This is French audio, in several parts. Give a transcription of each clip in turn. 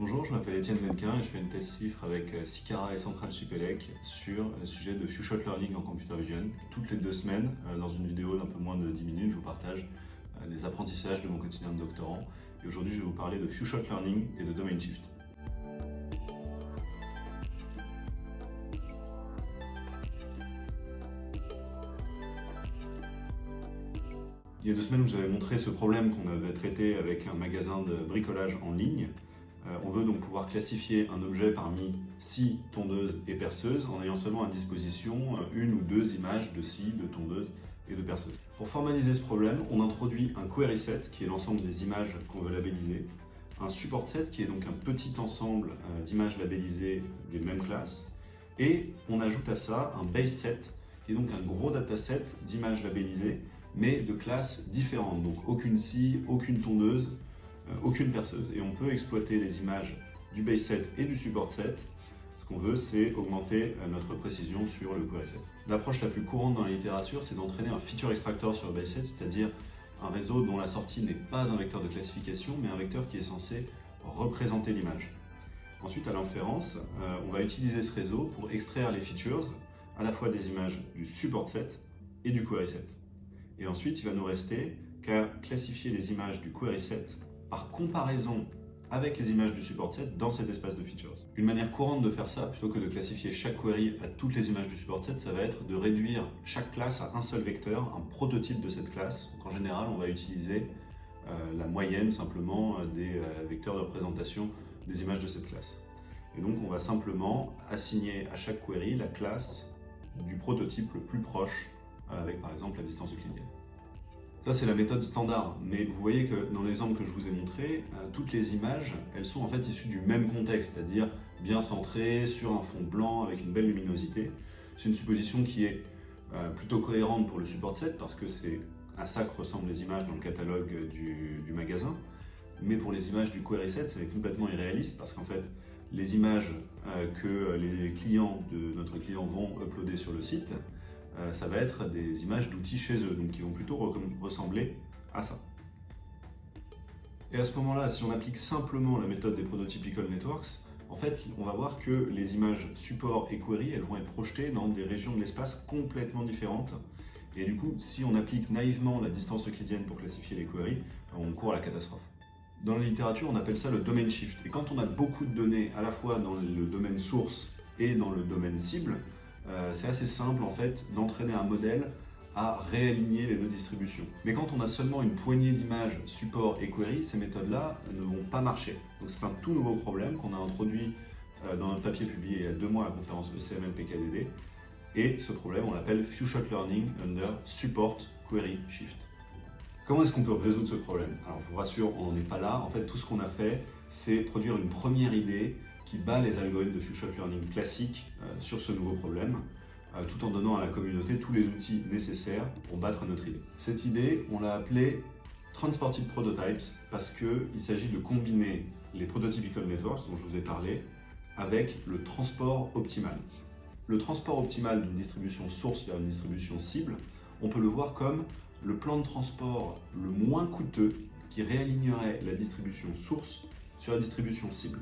Bonjour, je m'appelle Étienne Menquin et je fais une thèse CIFRE avec Sicara et Centrale Supélec sur le sujet de Few Shot Learning en Computer Vision. Toutes les 2 semaines, dans une vidéo d'un peu moins de 10 minutes, je vous partage les apprentissages de mon quotidien de doctorant. Et aujourd'hui, je vais vous parler de Few Shot Learning et de Domain Shift. Il y a 2 semaines, je vous avais montré ce problème qu'on avait traité avec un magasin de bricolage en ligne. On veut donc pouvoir classifier un objet parmi 6 tondeuses et perceuses en ayant seulement à disposition 1 ou 2 images de scie, de tondeuses et de perceuses. Pour formaliser ce problème, on introduit un query set qui est l'ensemble des images qu'on veut labelliser, un support set qui est donc un petit ensemble d'images labellisées des mêmes classes, et on ajoute à ça un base set qui est donc un gros dataset d'images labellisées mais de classes différentes, donc aucune scie, aucune tondeuse, aucune perceuse. Et on peut exploiter les images du base set et du support set. Ce qu'on veut, c'est augmenter notre précision sur le query set. L'approche la plus courante dans la littérature, c'est d'entraîner un feature extractor sur le base set, c'est-à-dire un réseau dont la sortie n'est pas un vecteur de classification, mais un vecteur qui est censé représenter l'image. Ensuite, à l'inférence, on va utiliser ce réseau pour extraire les features, à la fois des images du support set et du query set. Et ensuite, il va nous rester qu'à classifier les images du query set par comparaison avec les images du support set dans cet espace de features. Une manière courante de faire ça, plutôt que de classifier chaque query à toutes les images du support set, ça va être de réduire chaque classe à un seul vecteur, un prototype de cette classe. Donc en général, on va utiliser la moyenne simplement des vecteurs de représentation des images de cette classe. Et donc on va simplement assigner à chaque query la classe du prototype le plus proche avec par exemple la distance euclidienne. Ça c'est la méthode standard, mais vous voyez que dans l'exemple que je vous ai montré, toutes les images, elles sont en fait issues du même contexte, c'est-à-dire bien centrées sur un fond blanc avec une belle luminosité. C'est une supposition qui est plutôt cohérente pour le support set parce que c'est à ça que ressemblent les images dans le catalogue du magasin, mais pour les images du query set, c'est complètement irréaliste parce qu'en fait, les images que les clients de notre client vont uploader sur le site, ça va être des images d'outils chez eux, donc qui vont plutôt ressembler à ça. Et à ce moment-là, si on applique simplement la méthode des prototypical networks, en fait, on va voir que les images support et query, elles vont être projetées dans des régions de l'espace complètement différentes. Et du coup, si on applique naïvement la distance euclidienne pour classifier les queries, on court à la catastrophe. Dans la littérature, on appelle ça le domain shift. Et quand on a beaucoup de données, à la fois dans le domaine source et dans le domaine cible, c'est assez simple en fait d'entraîner un modèle à réaligner les 2 distributions. Mais quand on a seulement une poignée d'images support et query, ces méthodes-là ne vont pas marcher. Donc c'est un tout nouveau problème qu'on a introduit dans notre papier publié il y a 2 mois à la conférence ECML-PKDD. Et ce problème, on l'appelle Few Shot Learning under Support Query Shift. Comment est-ce qu'on peut résoudre ce problème? Alors je vous rassure, on n'en est pas là. En fait, tout ce qu'on a fait, c'est produire une première idée qui bat les algorithmes de Few Shot Learning classiques sur ce nouveau problème, tout en donnant à la communauté tous les outils nécessaires pour battre notre idée. Cette idée, on l'a appelée Transported Prototypes parce qu'il s'agit de combiner les prototypical networks dont je vous ai parlé avec le transport optimal. Le transport optimal d'une distribution source vers une distribution cible, on peut le voir comme le plan de transport le moins coûteux qui réalignerait la distribution source sur la distribution cible.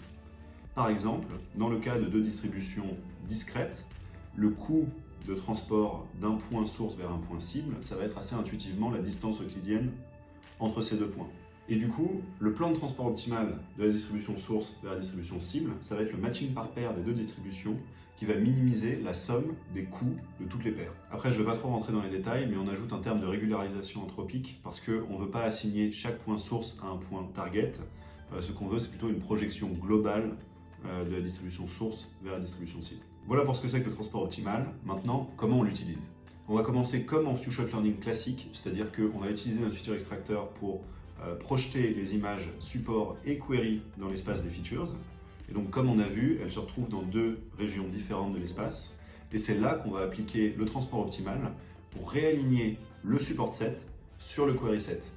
Par exemple, dans le cas de 2 distributions discrètes, le coût de transport d'un point source vers un point cible, ça va être assez intuitivement la distance euclidienne entre ces 2 points. Et du coup, le plan de transport optimal de la distribution source vers la distribution cible, ça va être le matching par paire des 2 distributions qui va minimiser la somme des coûts de toutes les paires. Après, je ne vais pas trop rentrer dans les détails, mais on ajoute un terme de régularisation anthropique parce qu'on ne veut pas assigner chaque point source à un point target. Ce qu'on veut, c'est plutôt une projection globale de la distribution source vers la distribution cible. Voilà pour ce que c'est que le transport optimal. Maintenant, comment on l'utilise? On va commencer comme en Few Shot Learning classique, c'est-à-dire qu'on va utiliser notre feature extractor pour projeter les images support et query dans l'espace des features. Et donc, comme on a vu, elles se retrouvent dans 2 régions différentes de l'espace. Et c'est là qu'on va appliquer le transport optimal pour réaligner le support set sur le query set.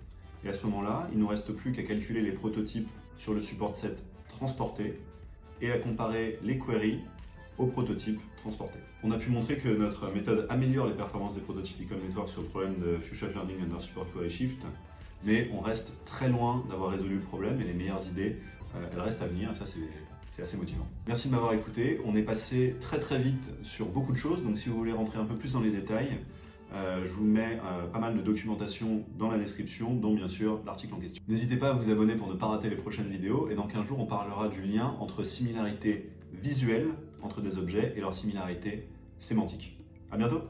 Et à ce moment-là, il ne nous reste plus qu'à calculer les prototypes sur le support set transporté et à comparer les queries aux prototypes transportés. On a pu montrer que notre méthode améliore les performances des prototypical networks sur le problème de Few Shot Learning under Support Query Shift, mais on reste très loin d'avoir résolu le problème et les meilleures idées elle reste à venir, et ça c'est assez motivant. Merci de m'avoir écouté, on est passé très vite sur beaucoup de choses, donc si vous voulez rentrer un peu plus dans les détails, je vous mets pas mal de documentation dans la description, dont bien sûr l'article en question. N'hésitez pas à vous abonner pour ne pas rater les prochaines vidéos, et dans 15 jours on parlera du lien entre similarité visuelle entre des objets et leur similarité sémantique. À bientôt!